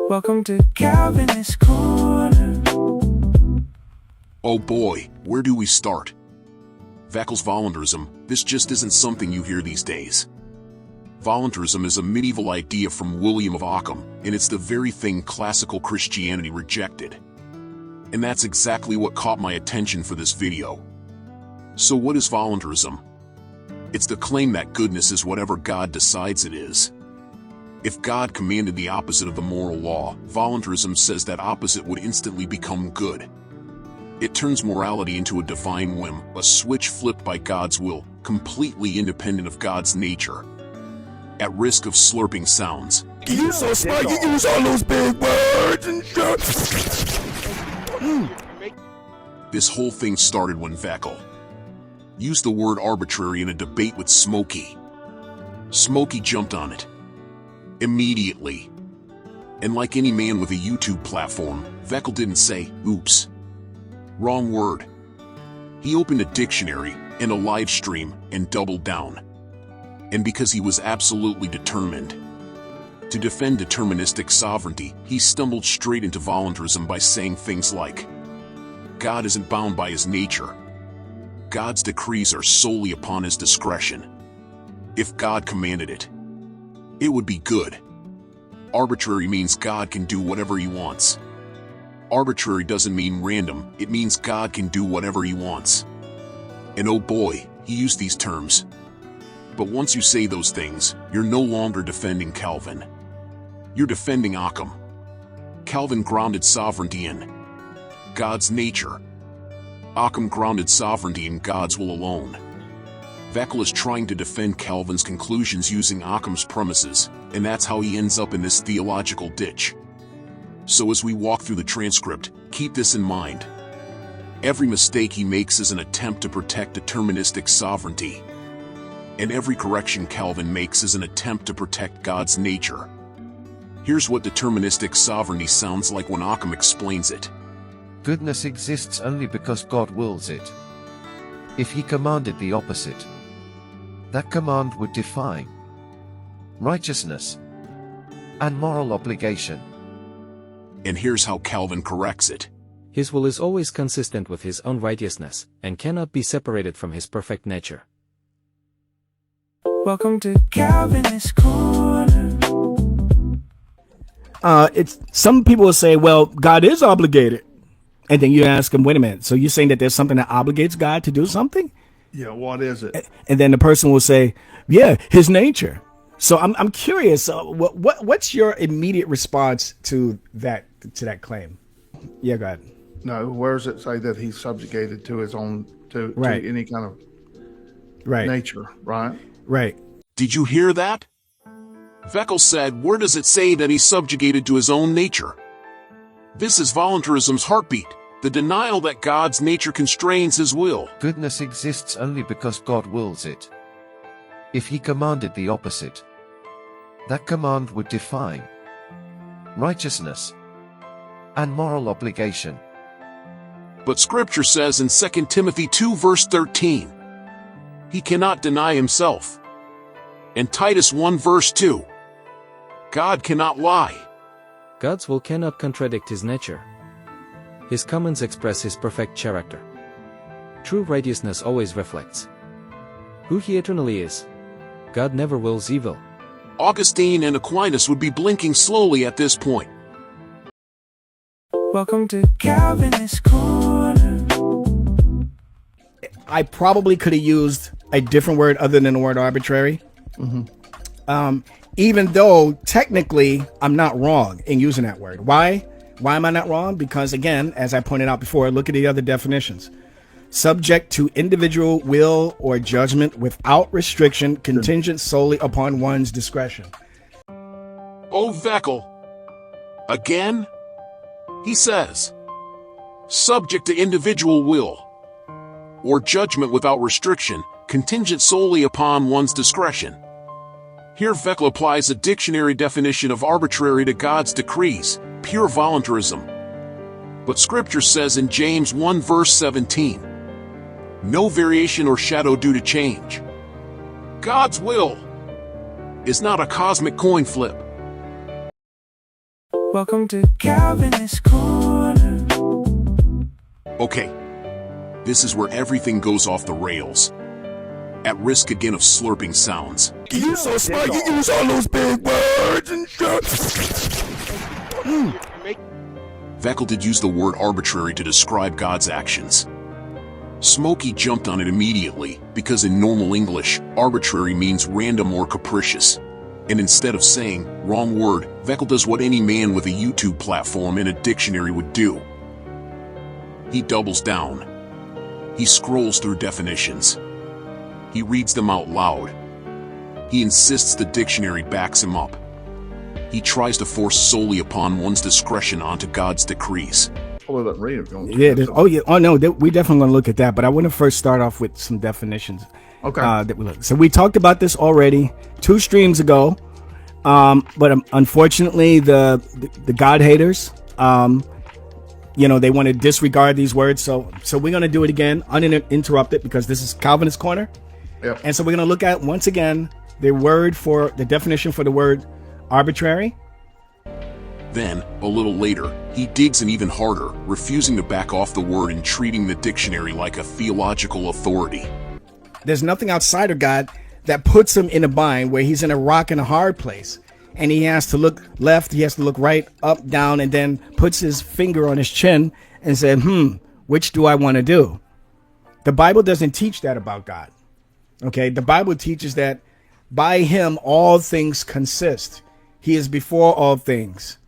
Welcome to Calvinist Corner. Oh boy, where do we start? Vekl's voluntarism, this just isn't something you hear these days. Voluntarism is a medieval idea from William of Ockham, and it's the very thing classical Christianity rejected. And that's exactly what caught my attention for this video. So what is voluntarism? It's the claim that goodness is whatever God decides it is. If God commanded the opposite of the moral law, voluntarism says that opposite would instantly become good. It turns morality into a divine whim, a switch flipped by God's will, completely independent of God's nature. At risk of slurping sounds, You so smart, you use all those big words and shit. this whole thing started when Vekl used the word arbitrary in a debate with Smokey. Smokey jumped on it immediately. And like any man with a YouTube platform, Vekl didn't say, oops, wrong word. He opened a dictionary and a live stream and doubled down. And because he was absolutely determined to defend deterministic sovereignty, he stumbled straight into voluntarism by saying things like, God isn't bound by his nature. God's decrees are solely upon his discretion. If God commanded it, it would be good. Arbitrary means God can do whatever he wants. Arbitrary doesn't mean random, it means God can do whatever he wants. And oh boy, he used these terms. But once you say those things, you're no longer defending Calvin. You're defending Ockham. Calvin grounded sovereignty in God's nature. Ockham grounded sovereignty in God's will alone. Vekl is trying to defend Calvin's conclusions using Ockham's premises, and that's how he ends up in this theological ditch. So as we walk through the transcript, keep this in mind. Every mistake he makes is an attempt to protect deterministic sovereignty. And every correction Calvin makes is an attempt to protect God's nature. Here's what deterministic sovereignty sounds like when Ockham explains it. Goodness exists only because God wills it. If he commanded the opposite, that command would defy righteousness and moral obligation. And here's how Calvin corrects it. His will is always consistent with his own righteousness, and cannot be separated from his perfect nature. Welcome to Calvinist Corner. It's some people will say, well, God is obligated. And then you ask them, wait a minute, so you're saying that there's something that obligates God to do something? Yeah, what is it? And then the person will say, yeah, his nature. So I'm curious, what's your immediate response to that claim? Yeah, go ahead. No, where does it say that he's subjugated to his own, to any kind of nature, right? Right. Did you hear that? Vekl said, where does it say that he's subjugated to his own nature? This is voluntarism's heartbeat, the denial that God's nature constrains his will. Goodness exists only because God wills it. If he commanded the opposite, that command would defy righteousness and moral obligation. But Scripture says in 2 Timothy 2 verse 13, he cannot deny himself. And Titus 1 verse 2, God cannot lie. God's will cannot contradict his nature. His commands express his perfect character. True righteousness always reflects who he eternally is. God never wills evil. Augustine and Aquinas would be blinking slowly at this point. Welcome to Calvinist Corner. I probably could have used a different word other than the word arbitrary. Even though technically I'm not wrong in using that word. Why? Why am I not wrong? Because again, as I pointed out before, look at the other definitions. Subject to individual will or judgment without restriction, contingent solely upon one's discretion. Oh, Vekl. Again? He says, subject to individual will or judgment without restriction, contingent solely upon one's discretion. Here Vekl applies a dictionary definition of arbitrary to God's decrees, pure voluntarism. But Scripture says in James 1 verse 17, no variation or shadow due to change. God's will is not a cosmic coin flip. Welcome to Calvinist Corner. Okay, this is where everything goes off the rails. At risk again of slurping sounds. You so smart, you use all those big words and shit. Vekl did use the word arbitrary to describe God's actions. Smokey jumped on it immediately because in normal English, arbitrary means random or capricious. And instead of saying, wrong word, Vekl does what any man with a YouTube platform and a dictionary would do. He doubles down. He scrolls through definitions. He reads them out loud. He insists the dictionary backs him up. He tries to force solely upon one's discretion onto God's decrees. Pull it up, read it. Oh no, we definitely going to look at that, but I want to first start off with some definitions. Okay. So we talked about this already 2 streams ago, but unfortunately the God haters, they want to disregard these words. So we're going to do it again, uninterrupted, because this is Calvinist Corner. Yep. And so we're going to look at, once again, the definition for the word arbitrary. Then, a little later, he digs in even harder, refusing to back off the word and treating the dictionary like a theological authority. There's nothing outside of God that puts him in a bind where he's in a rock and a hard place. And he has to look left, he has to look right, up, down, and then puts his finger on his chin and said, which do I want to do? The Bible doesn't teach that about God. Okay, the Bible teaches that by him all things consist. He is before all things.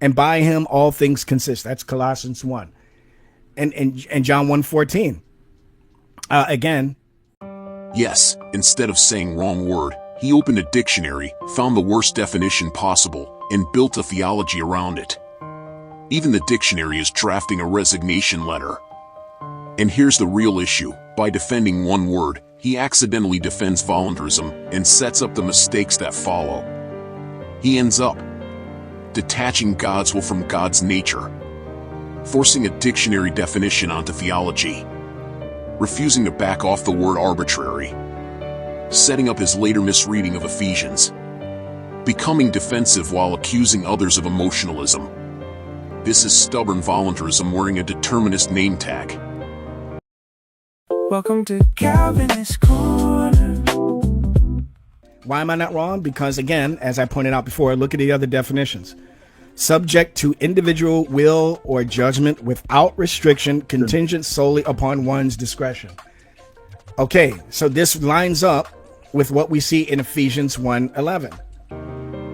And by him all things consist. That's Colossians 1. And John 1:14. Again. Yes, instead of saying wrong word, he opened a dictionary, found the worst definition possible, and built a theology around it. Even the dictionary is drafting a resignation letter. And here's the real issue. By defending one word, he accidentally defends voluntarism and sets up the mistakes that follow. He ends up detaching God's will from God's nature, forcing a dictionary definition onto theology, refusing to back off the word arbitrary, setting up his later misreading of Ephesians, becoming defensive while accusing others of emotionalism. This is stubborn voluntarism wearing a determinist name tag. Welcome to Calvinist Corner. Why am I not wrong? Because again, as I pointed out before, look at the other definitions. Subject to individual will or judgment without restriction, contingent solely upon one's discretion. Okay, so this lines up with what we see in Ephesians 1:11.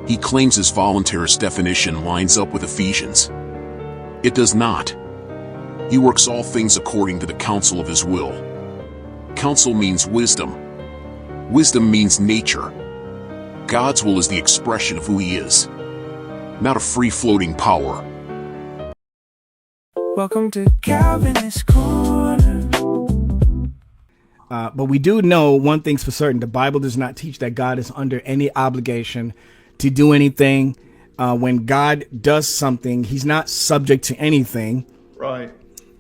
He claims his voluntarist definition lines up with Ephesians. It does not. He works all things according to the counsel of his will. Counsel means wisdom. Wisdom means nature. God's will is the expression of who he is, not a free-floating power. Welcome to Calvinist Corner. But we do know one thing's for certain. The Bible does not teach that God is under any obligation to do anything. When God does something, he's not subject to anything. Right.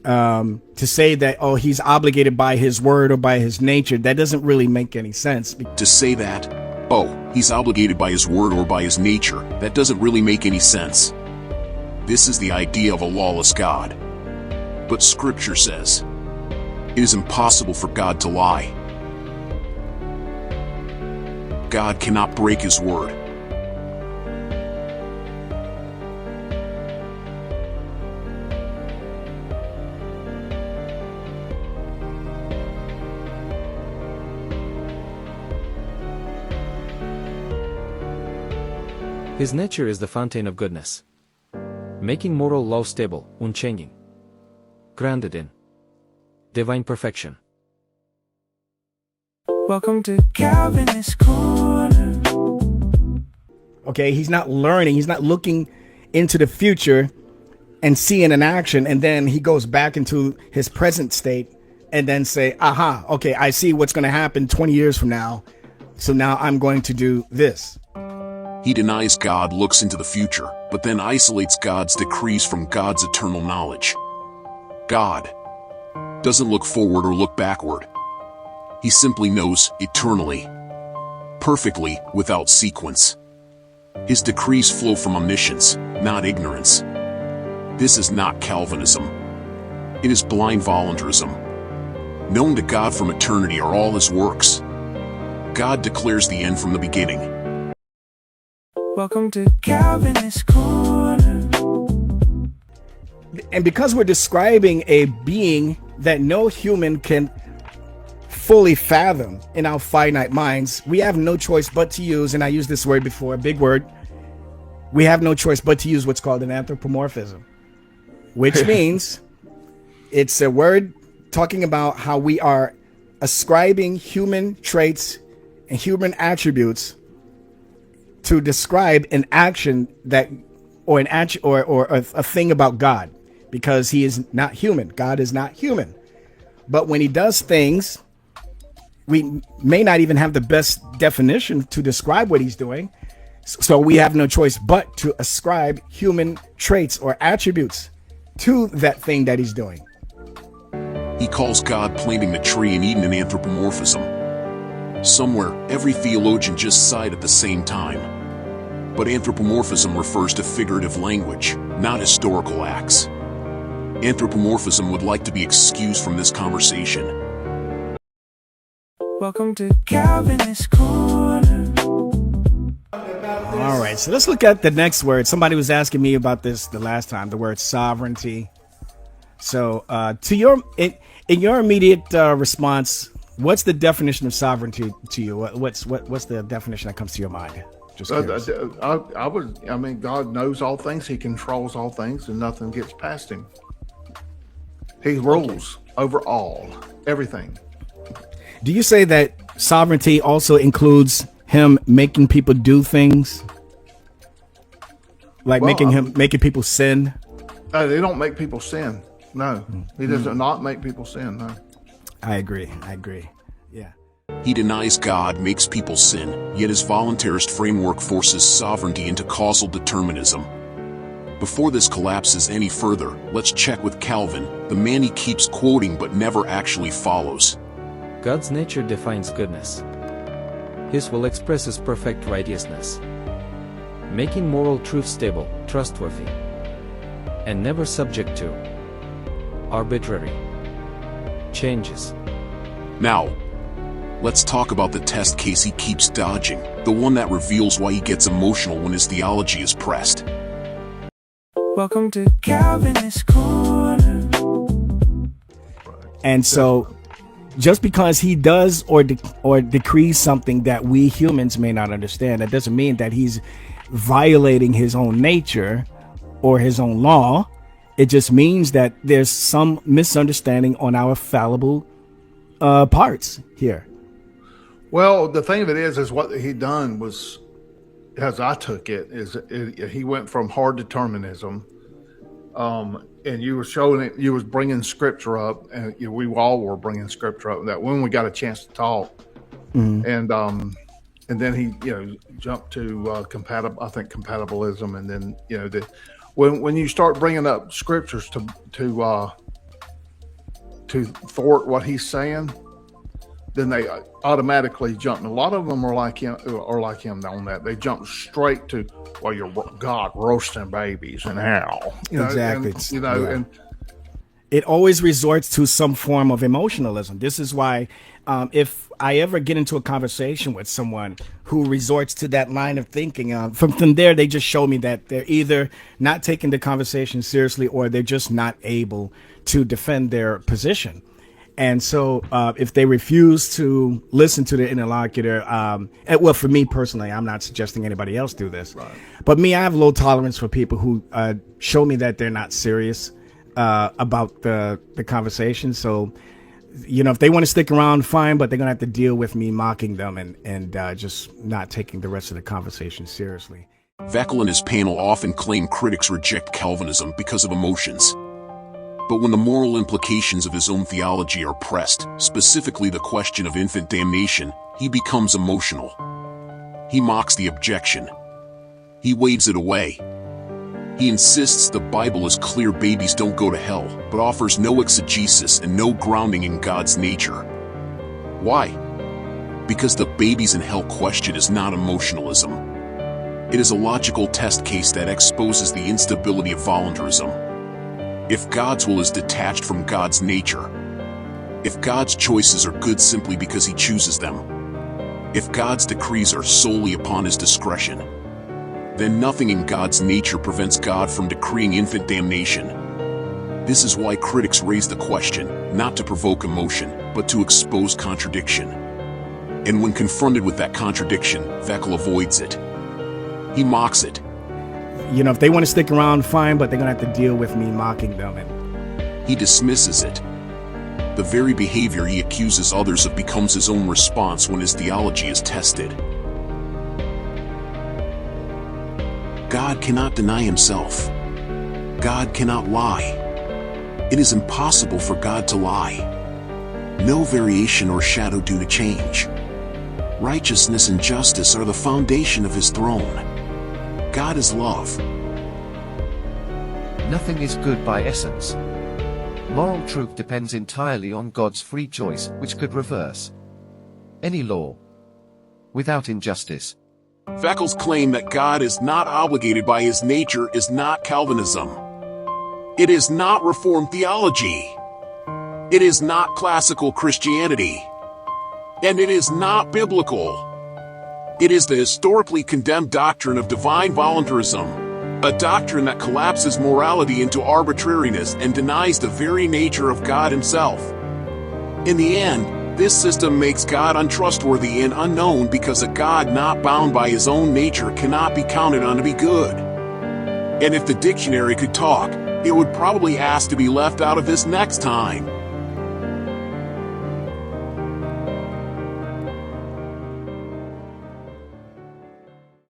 To say that, he's obligated by his word or by his nature, that doesn't really make any sense. To say that, he's obligated by his word or by his nature, that doesn't really make any sense. This is the idea of a lawless God. But Scripture says, it is impossible for God to lie. God cannot break his word. His nature is the fountain of goodness, making moral law stable, unchanging, grounded in divine perfection. Welcome to Calvinist Corner. Okay, he's not learning, he's not looking into the future and seeing an action, and then he goes back into his present state and then say, okay, I see what's going to happen 20 years from now, so now I'm going to do this. He denies God looks into the future, but then isolates God's decrees from God's eternal knowledge. God doesn't look forward or look backward. He simply knows eternally, perfectly, without sequence. His decrees flow from omniscience, not ignorance. This is not Calvinism. It is blind voluntarism. Known to God from eternity are all his works. God declares the end from the beginning. Welcome to Calvinist Corner. And because we're describing a being that no human can fully fathom in our finite minds, we have no choice but to use, and I used this word before, a big word, we have no choice but to use what's called an anthropomorphism, which means it's a word talking about how we are ascribing human traits and human attributes to describe an action that, or a thing about God, because he is not human. God is not human. But when he does things, we may not even have the best definition to describe what he's doing. So we have no choice but to ascribe human traits or attributes to that thing that he's doing. He calls God planting the tree in Eden an anthropomorphism. Somewhere, every theologian just sighed at the same time. But anthropomorphism refers to figurative language, not historical acts. Anthropomorphism would like to be excused from this conversation. Welcome to Calvinist Corner. All right, so let's look at the next word. Somebody was asking me about this the last time, the word sovereignty. So in your immediate response, what's the definition of sovereignty to you? What's the definition that comes to your mind? Just curious. I mean, God knows all things. He controls all things, and nothing gets past him. He rules over all, everything. Do you say that sovereignty also includes him making people do things, like making people sin? They don't make people sin. No, he does not make people sin. No. I agree. Yeah. He denies God makes people sin, yet his voluntarist framework forces sovereignty into causal determinism. Before this collapses any further, let's check with Calvin, the man he keeps quoting but never actually follows. God's nature defines goodness. His will expresses perfect righteousness, making moral truth stable, trustworthy, and never subject to arbitrary changes. Now, let's talk about the test case he keeps dodging, the one that reveals why he gets emotional when his theology is pressed. Welcome to Calvinist Corner. And so, just because he does or decrees something that we humans may not understand, that doesn't mean that he's violating his own nature or his own law. It just means that there's some misunderstanding on our fallible parts here. Well, the thing of it is what he done was, as I took it, he went from hard determinism, and you were showing it. You was bringing scripture up, and we all were bringing scripture up. That when we got a chance to talk, and then he jumped to compatibilism, and then when you start bringing up scriptures to thwart what he's saying, then they automatically jump. And a lot of them are like him on that. They jump straight to, well, you're God roasting babies and how. Exactly. And it always resorts to some form of emotionalism. This is why if I ever get into a conversation with someone who resorts to that line of thinking, from there, they just show me that they're either not taking the conversation seriously or they're just not able to defend their position. And so if they refuse to listen to the interlocutor, well, for me personally, I'm not suggesting anybody else do this. Right. But me, I have low tolerance for people who show me that they're not serious about the conversation. So, if they want to stick around, fine, but they're going to have to deal with me mocking them and just not taking the rest of the conversation seriously. Vekl and his panel often claim critics reject Calvinism because of emotions. But when the moral implications of his own theology are pressed, specifically the question of infant damnation, he becomes emotional. He mocks the objection. He waves it away. He insists the Bible is clear babies don't go to hell, but offers no exegesis and no grounding in God's nature. Why? Because the babies in hell question is not emotionalism. It is a logical test case that exposes the instability of voluntarism. If God's will is detached from God's nature, if God's choices are good simply because he chooses them, if God's decrees are solely upon his discretion, then nothing in God's nature prevents God from decreeing infant damnation. This is why critics raise the question, not to provoke emotion, but to expose contradiction. And when confronted with that contradiction, Vekl avoids it. He mocks it. You know, if they want to stick around, fine, but they're going to have to deal with me mocking them. And He dismisses it. The very behavior he accuses others of becomes his own response when his theology is tested. God cannot deny himself. God cannot lie. It is impossible for God to lie. No variation or shadow due to change. Righteousness and justice are the foundation of his throne. God is love. Nothing is good by essence. Moral truth depends entirely on God's free choice, which could reverse any law without injustice. Vekl's claim that God is not obligated by his nature is not Calvinism. It is not Reformed theology. It is not classical Christianity. And it is not biblical. It is the historically condemned doctrine of divine voluntarism. A doctrine that collapses morality into arbitrariness and denies the very nature of God himself. In the end, this system makes God untrustworthy and unknown because a God not bound by his own nature cannot be counted on to be good. And if the dictionary could talk, it would probably ask to be left out of this next time.